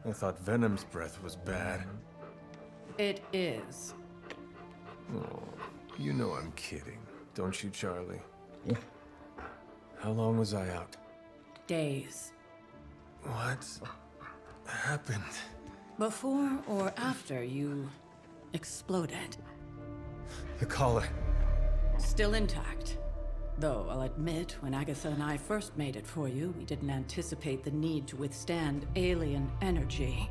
I thought Venom's breath was bad. It is. Oh, you know I'm kidding, don't you, Charlie? How long was I out? Days. What happened? Before or after you exploded. The collar. Still intact. Though, I'll admit, when Agatha and I first made it for you, we didn't anticipate the need to withstand alien energy.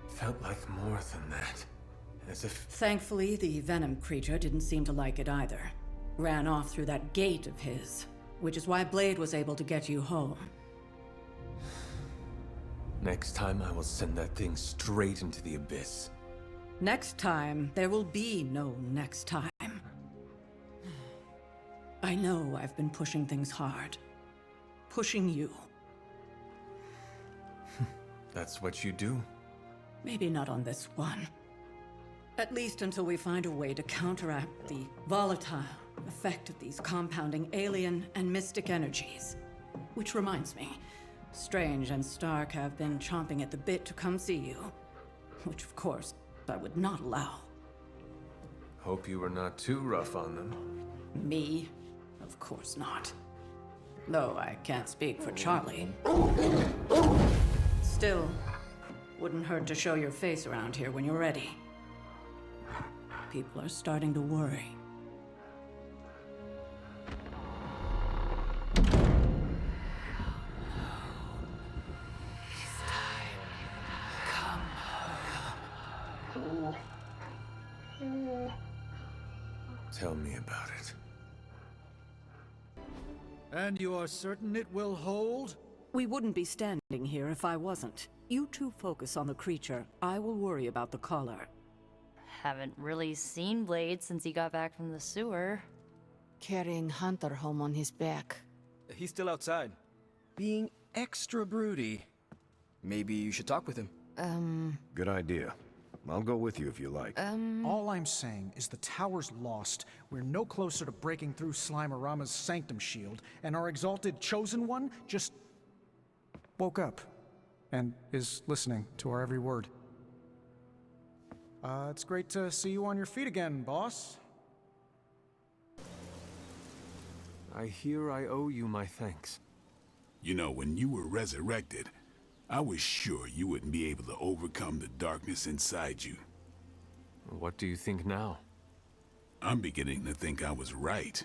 Felt like more than that. As if... Thankfully, the Venom creature didn't seem to like it either. Ran off through that gate of his, which is why Blade was able to get you home. Next time I will send that thing straight into the abyss. Next time, there will be no next time. I know I've been pushing things hard. Pushing you. That's what you do? Maybe not on this one. At least until we find a way to counteract the volatile effect of these compounding alien and mystic energies. Which reminds me, Strange and Stark have been chomping at the bit to come see you. Which, of course, I would not allow. Hope you were not too rough on them. Me? Of course not. Though I can't speak for Charlie. Still, wouldn't hurt to show your face around here when you're ready. People are starting to worry. Tell me about it. And you are certain it will hold? We wouldn't be standing here if I wasn't. You two focus on the creature. I will worry about the collar. Haven't really seen Blade since he got back from the sewer. Carrying Hunter home on his back. He's still outside. Being extra broody. Maybe you should talk with him. Good idea. I'll go with you if you like. All I'm saying is the tower's lost. We're no closer to breaking through Slimerama's sanctum shield, and our exalted chosen one just woke up and is listening to our every word. It's great to see you on your feet again, boss. I hear I owe you my thanks. You know, when you were resurrected, I was sure you wouldn't be able to overcome the darkness inside you. What do you think now? I'm beginning to think I was right.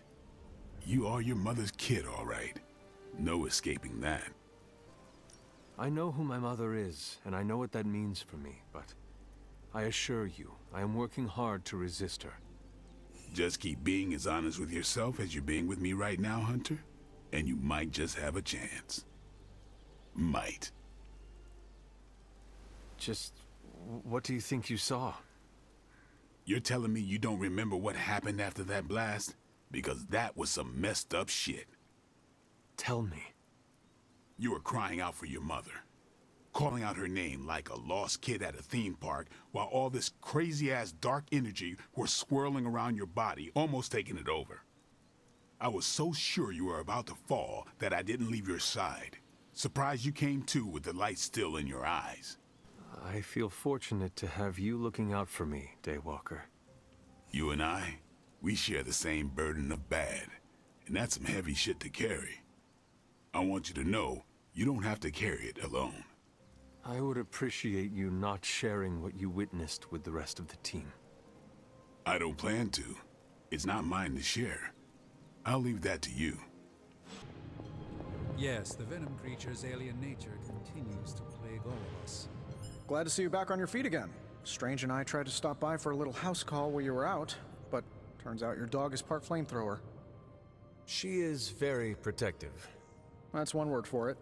You are your mother's kid, all right. No escaping that. I know who my mother is, and I know what that means for me, but I assure you, I am working hard to resist her. Just keep being as honest with yourself as you're being with me right now, Hunter, and you might just have a chance. Might. Just, what do you think you saw? You're telling me you don't remember what happened after that blast? Because that was some messed up shit. Tell me. You were crying out for your mother. Calling out her name like a lost kid at a theme park while all this crazy-ass dark energy was swirling around your body, almost taking it over. I was so sure you were about to fall that I didn't leave your side. Surprised you came to with the light still in your eyes. I feel fortunate to have you looking out for me, Daywalker. You and I, we share the same burden of bad, and that's some heavy shit to carry. I want you to know, you don't have to carry it alone. I would appreciate you not sharing what you witnessed with the rest of the team. I don't plan to. It's not mine to share. I'll leave that to you. Yes, the Venom creature's alien nature continues to plague all of us. Glad to see you back on your feet again. Strange and I tried to stop by for a little house call while you were out, but turns out your dog is part flamethrower. She is very protective. That's one word for it.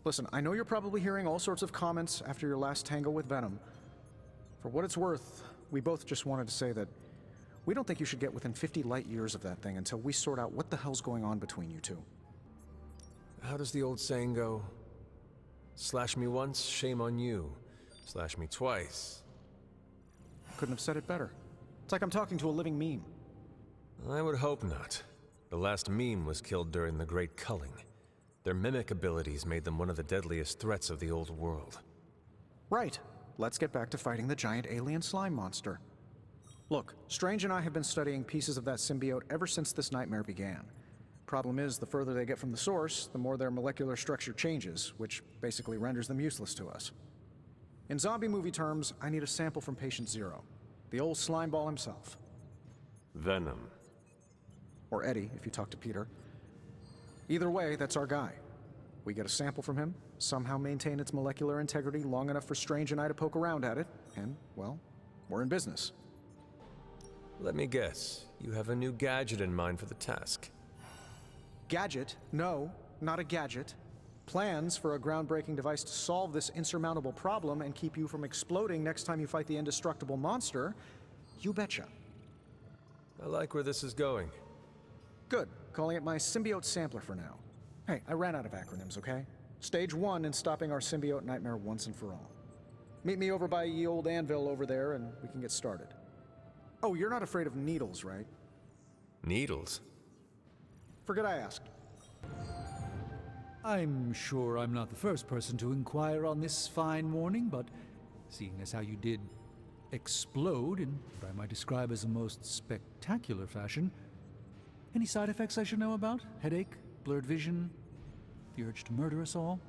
Listen, I know you're probably hearing all sorts of comments after your last tango with Venom. For what it's worth, we both just wanted to say that we don't think you should get within 50 light years of that thing until we sort out what the hell's going on between you two. How does the old saying go? Slash me once, shame on you. Slash me twice. Couldn't have said it better. It's like I'm talking to a living meme. I would hope not. The last meme was killed during the Great Culling. Their mimic abilities made them one of the deadliest threats of the old world. Right. Let's get back to fighting the giant alien slime monster. Look, Strange and I have been studying pieces of that symbiote ever since this nightmare began. Problem is, the further they get from the source, the more their molecular structure changes, which basically renders them useless to us. In zombie movie terms, I need a sample from Patient Zero. The old slime ball himself. Venom. Or Eddie, if you talk to Peter. Either way, that's our guy. We get a sample from him, somehow maintain its molecular integrity long enough for Strange and I to poke around at it, and, well, we're in business. Let me guess. You have a new gadget in mind for the task. Gadget? No, not a gadget. Plans for a groundbreaking device to solve this insurmountable problem and keep you from exploding next time you fight the indestructible monster? You betcha. I like where this is going. Good. Calling it my symbiote sampler for now. Hey, I ran out of acronyms, okay? Stage 1 in stopping our symbiote nightmare once and for all. Meet me over by ye old anvil over there and we can get started. Oh, you're not afraid of needles, right? Needles? Forget I asked. I'm sure I'm not the first person to inquire on this fine morning, but seeing as how you did explode in what I might describe as a most spectacular fashion, any side effects I should know about? Headache? Blurred vision? The urge to murder us all?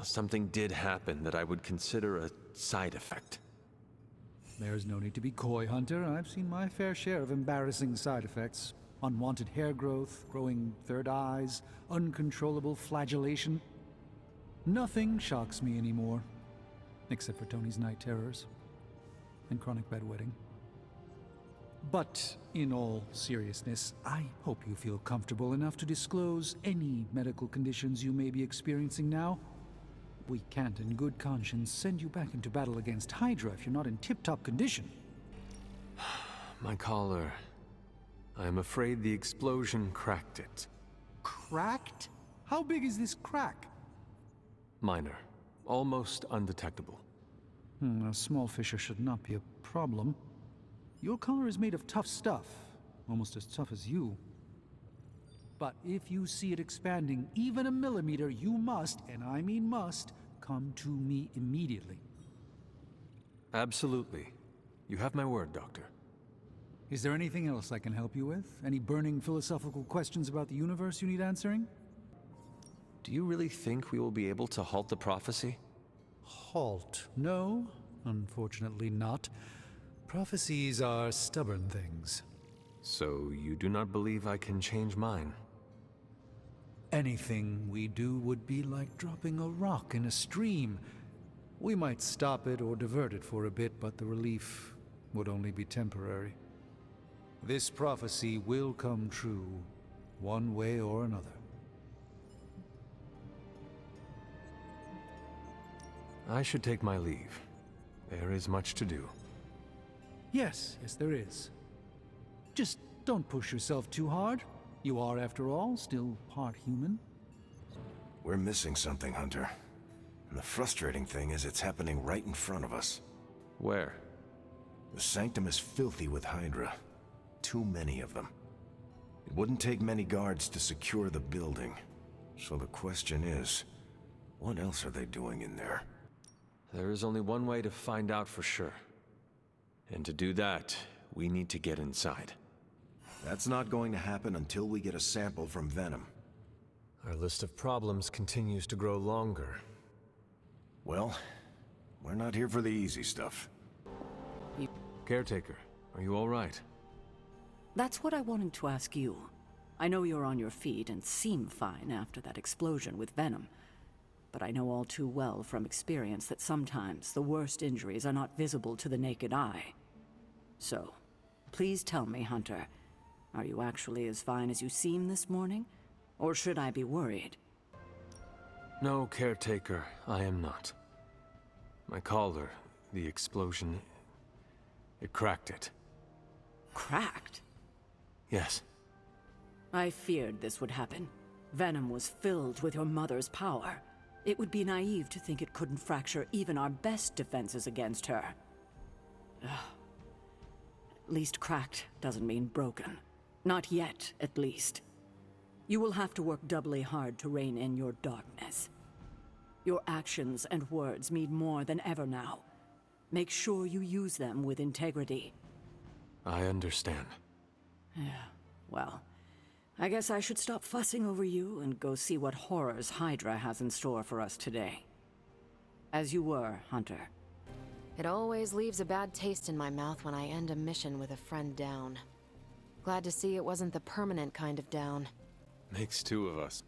Something did happen that I would consider a side effect. There's no need to be coy, Hunter. I've seen my fair share of embarrassing side effects. Unwanted hair growth, growing third eyes, uncontrollable flagellation. Nothing shocks me anymore, except for Tony's night terrors and chronic bedwetting. But in all seriousness, I hope you feel comfortable enough to disclose any medical conditions you may be experiencing now. We can't in good conscience send you back into battle against Hydra if you're not in tip-top condition. My collar. I am afraid the explosion cracked it. Cracked? How big is this crack? Minor. Almost undetectable. A small fissure should not be a problem. Your collar is made of tough stuff, almost as tough as you. But if you see it expanding even a millimeter, you must, and I mean must, come to me immediately. Absolutely. You have my word, Doctor. Is there anything else I can help you with? Any burning philosophical questions about the universe you need answering? Do you really think we will be able to halt the prophecy? Halt? No, unfortunately not. Prophecies are stubborn things. So you do not believe I can change mine? Anything we do would be like dropping a rock in a stream. We might stop it or divert it for a bit, but the relief would only be temporary. This prophecy will come true, one way or another. I should take my leave. There is much to do. Yes, there is. Just don't push yourself too hard. You are, after all, still part human. We're missing something, Hunter. And the frustrating thing is it's happening right in front of us. Where? The Sanctum is filthy with Hydra. Too many of them. It wouldn't take many guards to secure the building. So the question is, what else are they doing in there? There is only one way to find out for sure. And to do that, we need to get inside. That's not going to happen until we get a sample from Venom. Our list of problems continues to grow longer. Well, we're not here for the easy stuff. Caretaker, are you all right? That's what I wanted to ask you. I know you're on your feet and seem fine after that explosion with Venom. But I know all too well from experience that sometimes the worst injuries are not visible to the naked eye. So, please tell me, Hunter, are you actually as fine as you seem this morning? Or should I be worried? No, Caretaker, I am not. My collar, the explosion, it cracked it. Cracked? Yes. I feared this would happen. Venom was filled with your mother's power. It would be naive to think it couldn't fracture even our best defenses against her. Ugh. At least cracked doesn't mean broken. Not yet, at least. You will have to work doubly hard to rein in your darkness. Your actions and words mean more than ever now. Make sure you use them with integrity. I understand. Yeah, well, I guess I should stop fussing over you and go see what horrors Hydra has in store for us today. As you were, Hunter. It always leaves a bad taste in my mouth when I end a mission with a friend down. Glad to see it wasn't the permanent kind of down. Makes two of us.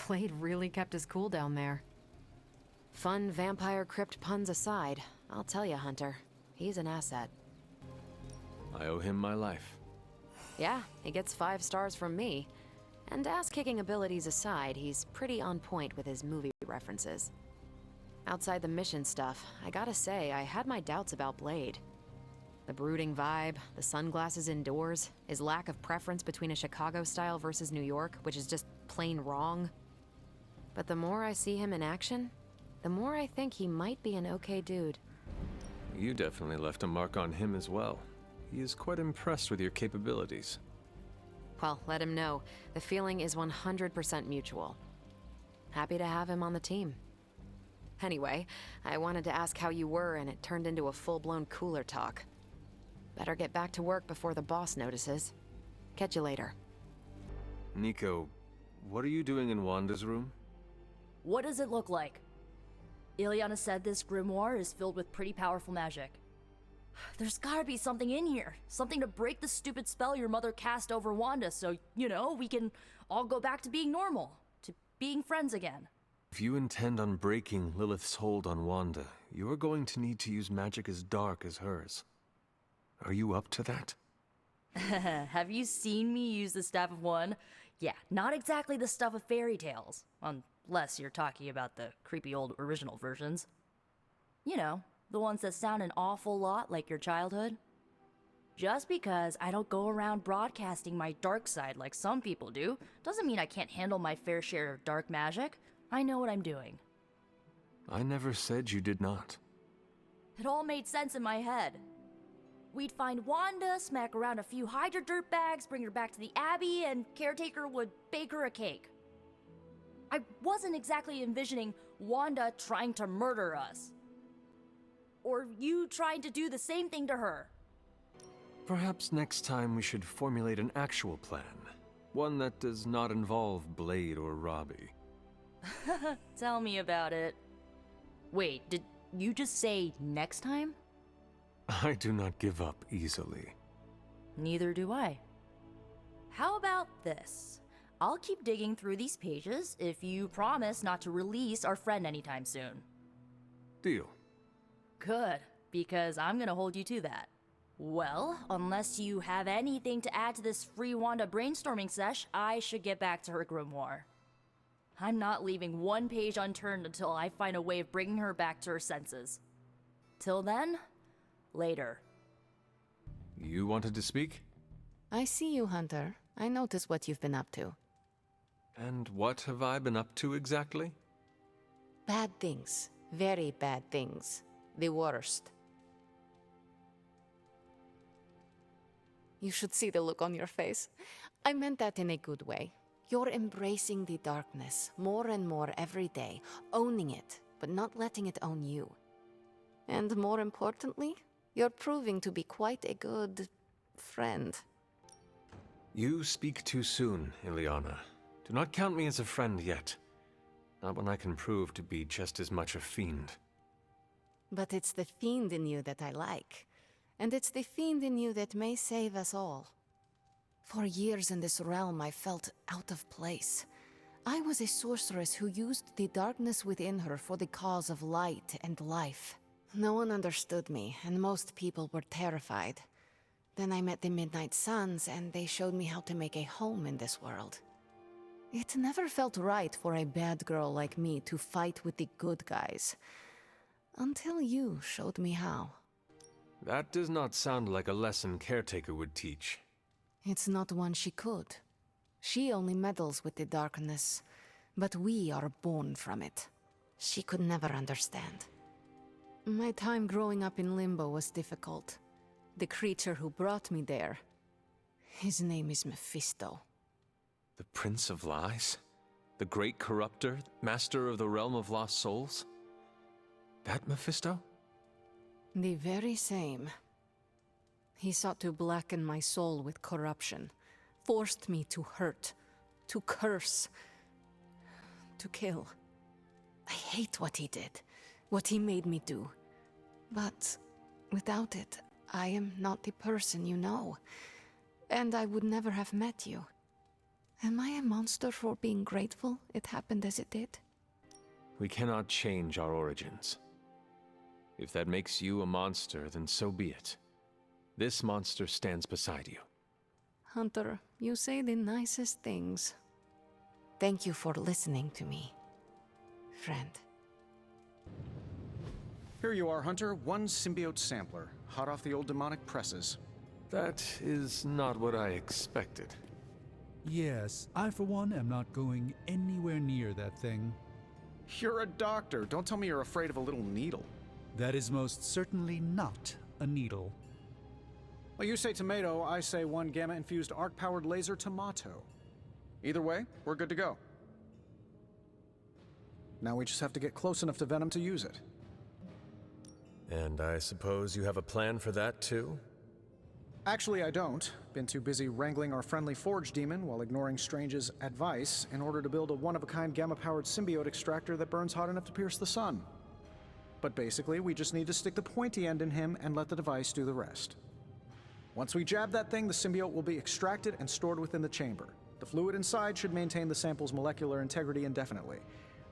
Blade really kept his cool down there. Fun vampire crypt puns aside, I'll tell you, Hunter, he's an asset. I owe him my life. Yeah, he gets 5 stars from me. And ass-kicking abilities aside, he's pretty on point with his movie references. Outside the mission stuff, I gotta say, I had my doubts about Blade. The brooding vibe, the sunglasses indoors, his lack of preference between a Chicago style versus New York, which is just plain wrong. But the more I see him in action, the more I think he might be an okay dude. You definitely left a mark on him as well. He is quite impressed with your capabilities. Well, let him know. The feeling is 100% mutual. Happy to have him on the team. Anyway, I wanted to ask how you were, and it turned into a full-blown cooler talk. Better get back to work before the boss notices. Catch you later. Nico, what are you doing in Wanda's room? What does it look like? Ileana said this grimoire is filled with pretty powerful magic. There's gotta be something in here. Something to break the stupid spell your mother cast over Wanda so, you know, we can all go back to being normal. To being friends again. If you intend on breaking Lilith's hold on Wanda, you are going to need to use magic as dark as hers. Are you up to that? Have you seen me use the Staff of One? Yeah, not exactly the stuff of fairy tales. Unless you're talking about the creepy old original versions. You know, the ones that sound an awful lot like your childhood. Just because I don't go around broadcasting my dark side like some people do, doesn't mean I can't handle my fair share of dark magic. I know what I'm doing. I never said you did not. It all made sense in my head. We'd find Wanda, smack around a few Hydra dirtbags, bring her back to the Abbey, and Caretaker would bake her a cake. I wasn't exactly envisioning Wanda trying to murder us. Or you trying to do the same thing to her. Perhaps next time we should formulate an actual plan. One that does not involve Blade or Robbie. Tell me about it. Wait, did you just say next time? I do not give up easily. Neither do I. How about this? I'll keep digging through these pages if you promise not to release our friend anytime soon. Deal. Good, because I'm gonna hold you to that. Well, unless you have anything to add to this free Wanda brainstorming sesh, I should get back to her grimoire. I'm not leaving one page unturned until I find a way of bringing her back to her senses. Till then, later. You wanted to speak? I see you, Hunter. I notice what you've been up to. And what have I been up to exactly? Bad things. Very bad things. The worst. You should see the look on your face. I meant that in a good way. You're embracing the darkness more and more every day, owning it, but not letting it own you. And more importantly, you're proving to be quite a good friend. You speak too soon, Ileana. Do not count me as a friend yet. Not when I can prove to be just as much a fiend. But it's the fiend in you that I like. And it's the fiend in you that may save us all. For years in this realm, I felt out of place. I was a sorceress who used the darkness within her for the cause of light and life. No one understood me, and most people were terrified. Then I met the Midnight Suns, and they showed me how to make a home in this world. It never felt right for a bad girl like me to fight with the good guys. Until you showed me how. That does not sound like a lesson Caretaker would teach. It's not one she could. She only meddles with the darkness, but we are born from it. She could never understand. My time growing up in Limbo was difficult. The creature who brought me there, his name is Mephisto. The Prince of Lies? The great corruptor, master of the realm of lost souls? That Mephisto? The very same. He sought to blacken my soul with corruption, forced me to hurt, to curse, to kill. I hate what he did, what he made me do. But without it, I am not the person you know, and I would never have met you. Am I a monster for being grateful it happened as it did? We cannot change our origins. If that makes you a monster, then so be it. This monster stands beside you. Hunter, you say the nicest things. Thank you for listening to me, friend. Here you are, Hunter. One symbiote sampler, hot off the old demonic presses. That is not what I expected. Yes, I for one am not going anywhere near that thing. You're a doctor. Don't tell me you're afraid of a little needle. That is most certainly not a needle. Well, you say tomato, I say one gamma-infused arc-powered laser tomato. Either way, we're good to go. Now we just have to get close enough to Venom to use it. And I suppose you have a plan for that too? Actually, I don't. Been too busy wrangling our friendly Forge demon while ignoring Strange's advice in order to build a one-of-a-kind gamma-powered symbiote extractor that burns hot enough to pierce the sun. But basically, we just need to stick the pointy end in him and let the device do the rest. Once we jab that thing, the symbiote will be extracted and stored within the chamber. The fluid inside should maintain the sample's molecular integrity indefinitely.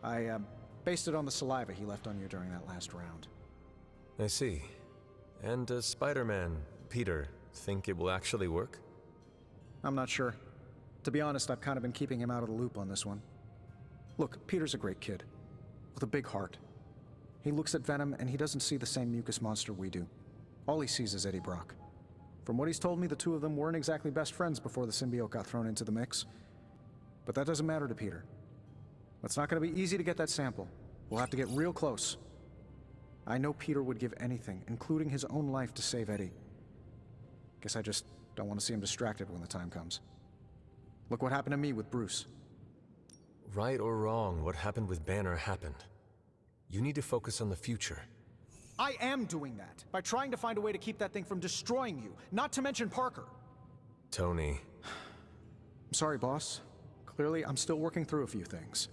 I based it on the saliva he left on you during that last round. I see. And does Spider-Man, Peter, think it will actually work? I'm not sure. To be honest, I've kind of been keeping him out of the loop on this one. Look, Peter's a great kid, with a big heart. He looks at Venom and he doesn't see the same mucus monster we do. All he sees is Eddie Brock. From what he's told me, the two of them weren't exactly best friends before the symbiote got thrown into the mix. But that doesn't matter to Peter. It's not going to be easy to get that sample. We'll have to get real close. I know Peter would give anything, including his own life, to save Eddie. Guess I just don't want to see him distracted when the time comes. Look what happened to me with Bruce. Right or wrong, what happened with Banner happened. You need to focus on the future. I am doing that, by trying to find a way to keep that thing from destroying you, not to mention Parker. Tony. I'm sorry, boss. Clearly, I'm still working through a few things.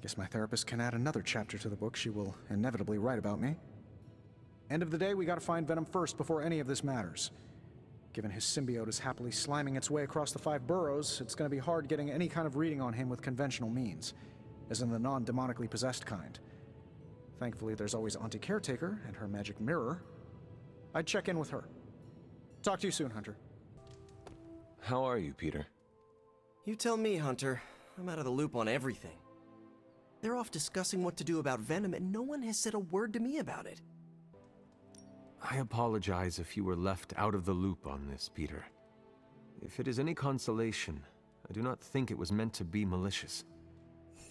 Guess my therapist can add another chapter to the book she will inevitably write about me. End of the day, we gotta find Venom first before any of this matters. Given his symbiote is happily sliming its way across the 5 boroughs, it's gonna be hard getting any kind of reading on him with conventional means, as in the non-demonically possessed kind. Thankfully, there's always Auntie Caretaker and her magic mirror. I'd check in with her. Talk to you soon, Hunter. How are you, Peter? You tell me, Hunter. I'm out of the loop on everything. They're off discussing what to do about Venom, and no one has said a word to me about it. I apologize if you were left out of the loop on this, Peter. If it is any consolation, I do not think it was meant to be malicious.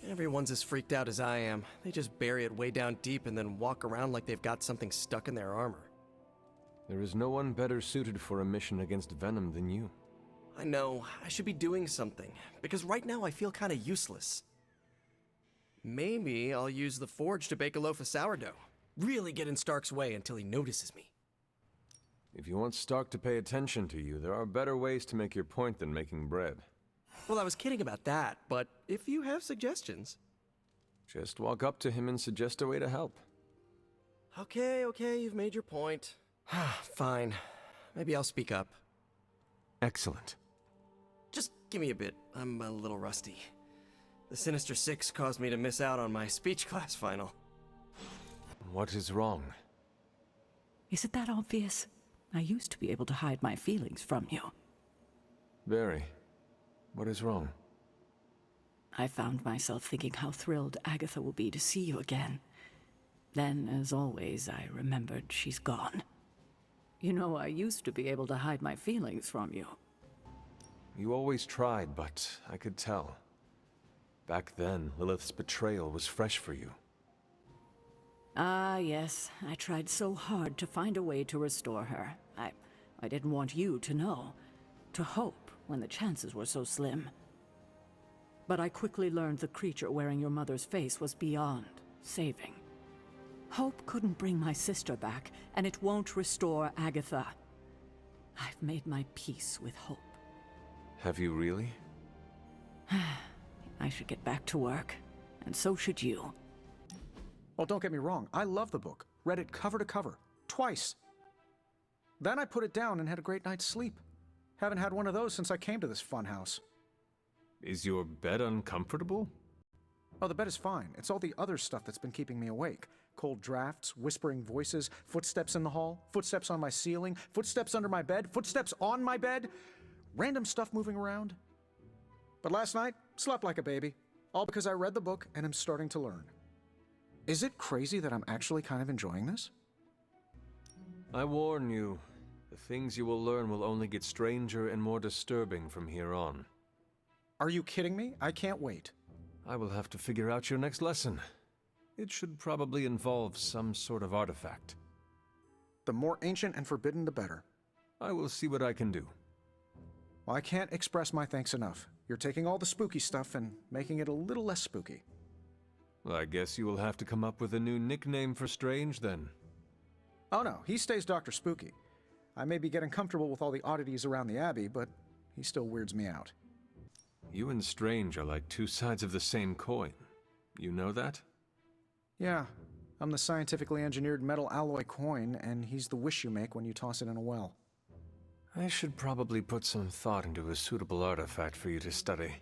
Everyone's as freaked out as I am. They just bury it way down deep and then walk around like they've got something stuck in their armor. There is no one better suited for a mission against Venom than you. I know, I should be doing something, because right now I feel kinda useless. Maybe I'll use the Forge to bake a loaf of sourdough. Really get in Stark's way until he notices me. If you want Stark to pay attention to you, there are better ways to make your point than making bread. Well, I was kidding about that, but if you have suggestions... Just walk up to him and suggest a way to help. Okay, you've made your point. Fine. Maybe I'll speak up. Excellent. Just give me a bit. I'm a little rusty. The Sinister Six caused me to miss out on my speech class final. What is wrong? Is it that obvious? I used to be able to hide my feelings from you. Very. What is wrong? I found myself thinking how thrilled Agatha will be to see you again. Then, as always, I remembered she's gone. You know, I used to be able to hide my feelings from you. You always tried, but I could tell. Back then, Lilith's betrayal was fresh for you. Ah, yes. I tried so hard to find a way to restore her. I didn't want you to know. To hope when the chances were so slim. But I quickly learned the creature wearing your mother's face was beyond saving. Hope couldn't bring my sister back, and it won't restore Agatha. I've made my peace with Hope. Have you really? I should get back to work, and so should you. Well, don't get me wrong, I love the book. Read it cover to cover, twice. Then I put it down and had a great night's sleep. Haven't had one of those since I came to this funhouse. Is your bed uncomfortable? Oh, the bed is fine. It's all the other stuff that's been keeping me awake. Cold drafts, whispering voices, footsteps in the hall, footsteps on my ceiling, footsteps under my bed, footsteps on my bed, random stuff moving around. But last night, slept like a baby. All because I read the book and am starting to learn. Is it crazy that I'm actually kind of enjoying this? I warn you, the things you will learn will only get stranger and more disturbing from here on. Are you kidding me? I can't wait. I will have to figure out your next lesson. It should probably involve some sort of artifact. The more ancient and forbidden, the better. I will see what I can do. Well, I can't express my thanks enough. You're taking all the spooky stuff and making it a little less spooky. Well, I guess you will have to come up with a new nickname for Strange, then. Oh no, he stays Dr. Spooky. I may be getting comfortable with all the oddities around the Abbey, but he still weirds me out. You and Strange are like two sides of the same coin. You know that? Yeah, I'm the scientifically engineered metal alloy coin, and he's the wish you make when you toss it in a well. I should probably put some thought into a suitable artifact for you to study.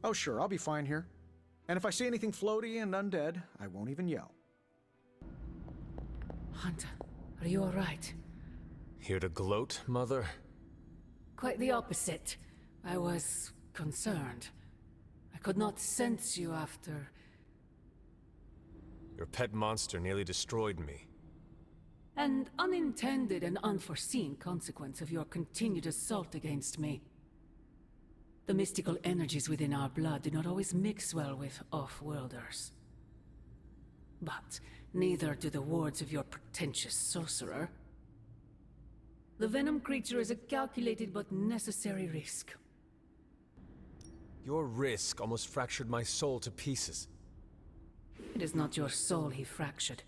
Oh sure, I'll be fine here. And if I see anything floaty and undead, I won't even yell. Hunter, are you all right? Here to gloat, Mother? Quite the opposite. I was concerned. I could not sense you after... Your pet monster nearly destroyed me. An unintended and unforeseen consequence of your continued assault against me. The mystical energies within our blood do not always mix well with off-worlders. But neither do the wards of your pretentious sorcerer. The venom creature is a calculated but necessary risk. Your risk almost fractured my soul to pieces. It is not your soul he fractured,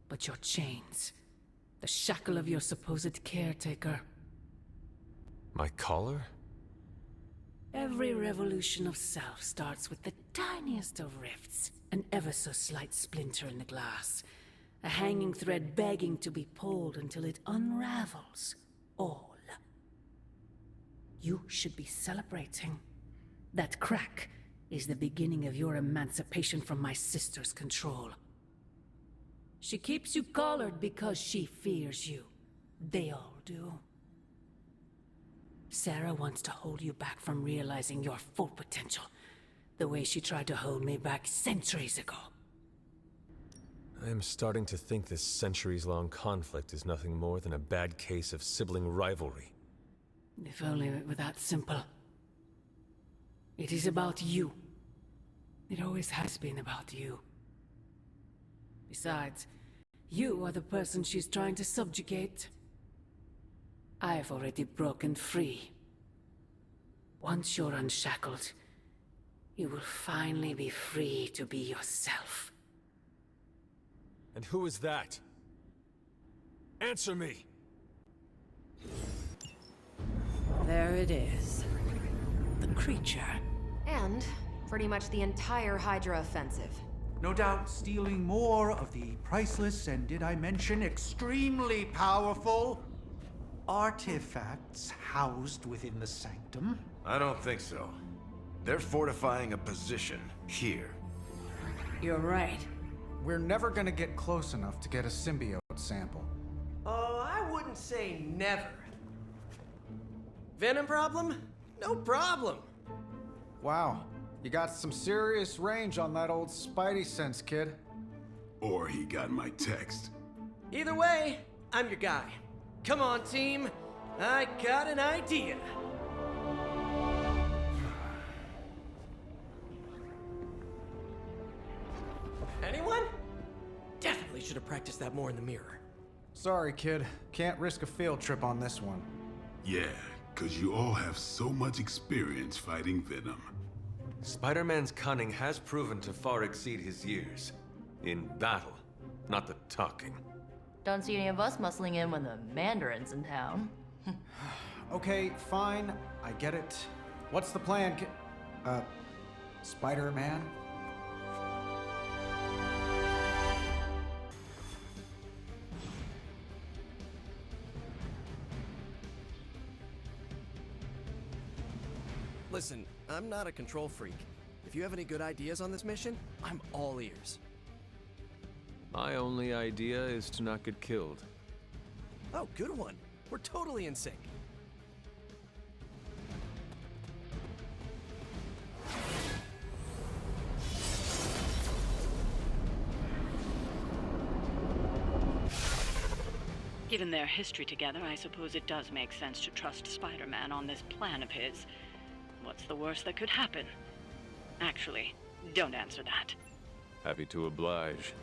but your chains. The shackle of your supposed caretaker. My collar? Every revolution of self starts with the tiniest of rifts, an ever so slight splinter in the glass, a hanging thread begging to be pulled until it unravels all. You should be celebrating. That crack is the beginning of your emancipation from my sister's control. She keeps you collared because she fears you. They all do. Sarah wants to hold you back from realizing your full potential, the way she tried to hold me back centuries ago. I am starting to think this centuries-long conflict is nothing more than a bad case of sibling rivalry. If only it were that simple. It is about you. It always has been about you. Besides, you are the person she's trying to subjugate. I've already broken free. Once you're unshackled, you will finally be free to be yourself. And who is that? Answer me! There it is. The creature. And pretty much the entire Hydra offensive. No doubt stealing more of the priceless and, did I mention, extremely powerful artifacts housed within the sanctum. I don't think so. They're fortifying a position here. You're right. We're never gonna get close enough to get a symbiote sample. Oh, I wouldn't say never. Venom problem? No problem. Wow, you got some serious range on that old spidey sense, kid. Or he got my text. Either way, I'm your guy. Come on, team. I got an idea. Anyone? Definitely should have practiced that more in the mirror. Sorry, kid. Can't risk a field trip on this one. Yeah, 'cause you all have so much experience fighting Venom. Spider-Man's cunning has proven to far exceed his years. In battle, not the talking. Don't see any of us muscling in when the Mandarin's in town. Okay, fine. I get it. What's the plan, Spider-Man? Listen, I'm not a control freak. If you have any good ideas on this mission, I'm all ears. My only idea is to not get killed. Oh, good one. We're totally in sync. Given their history together, I suppose it does make sense to trust Spider-Man on this plan of his. What's the worst that could happen? Actually, don't answer that. Happy to oblige.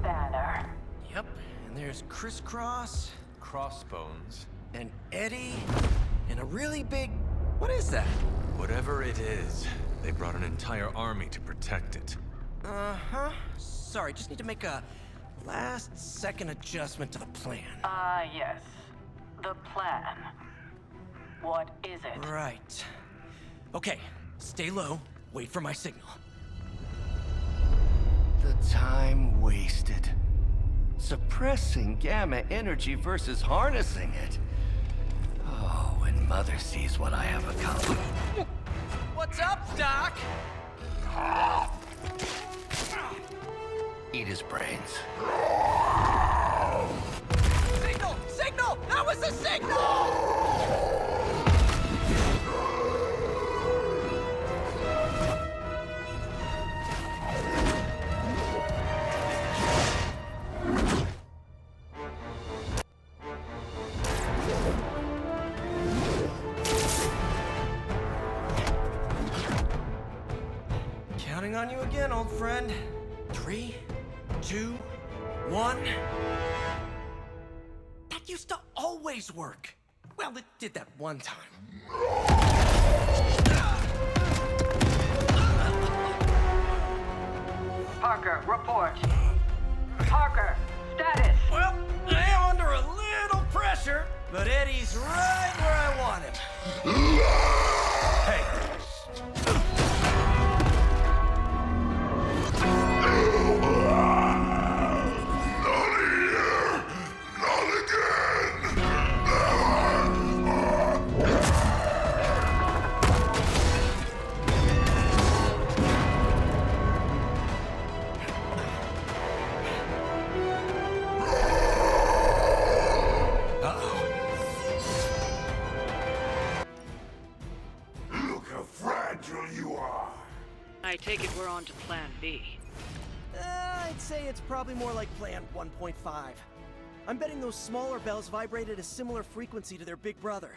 Banner. Yep, and there's Crisscross, Crossbones. and Eddie, and a really big... What is that? Whatever it is, they brought an entire army to protect it. Uh-huh. Sorry, just need to make a last-second adjustment to the plan. Yes. The plan. What is it? Right. Okay, stay low, wait for my signal. The time wasted. Suppressing gamma energy versus harnessing it. Oh, when Mother sees what I have accomplished. What's up, Doc? Eat his brains. Signal! Signal! That was a signal! Counting on you again, old friend. 3, 2, 1. That used to always work. Well, it did that one time. Parker, report. Parker, status. Well, I am under a little pressure, but Eddie's right where I want him. Hey. I take it we're on to plan B. I'd say it's probably more like plan 1.5. I'm betting those smaller bells vibrate at a similar frequency to their big brother.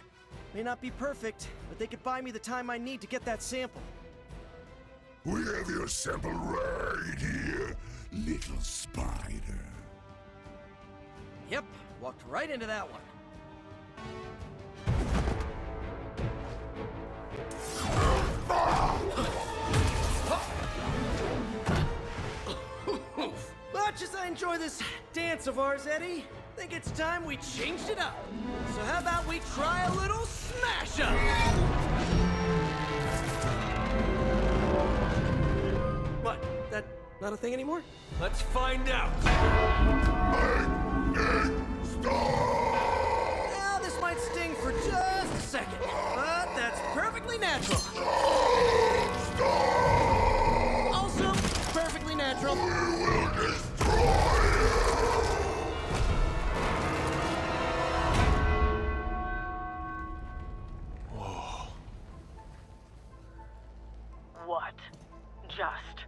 May not be perfect, but they could buy me the time I need to get that sample. We have your sample right here, little spider. Yep, walked right into that one. Much as I enjoy this dance of ours, Eddie, I think it's time we changed it up. So how about we try a little smash up? What? That not a thing anymore? Let's find out. Now this might sting for just a second, but that's perfectly natural. Also, perfectly natural. We will destroy you! Whoa. What just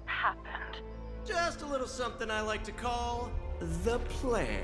happened? Just a little something I like to call the plan.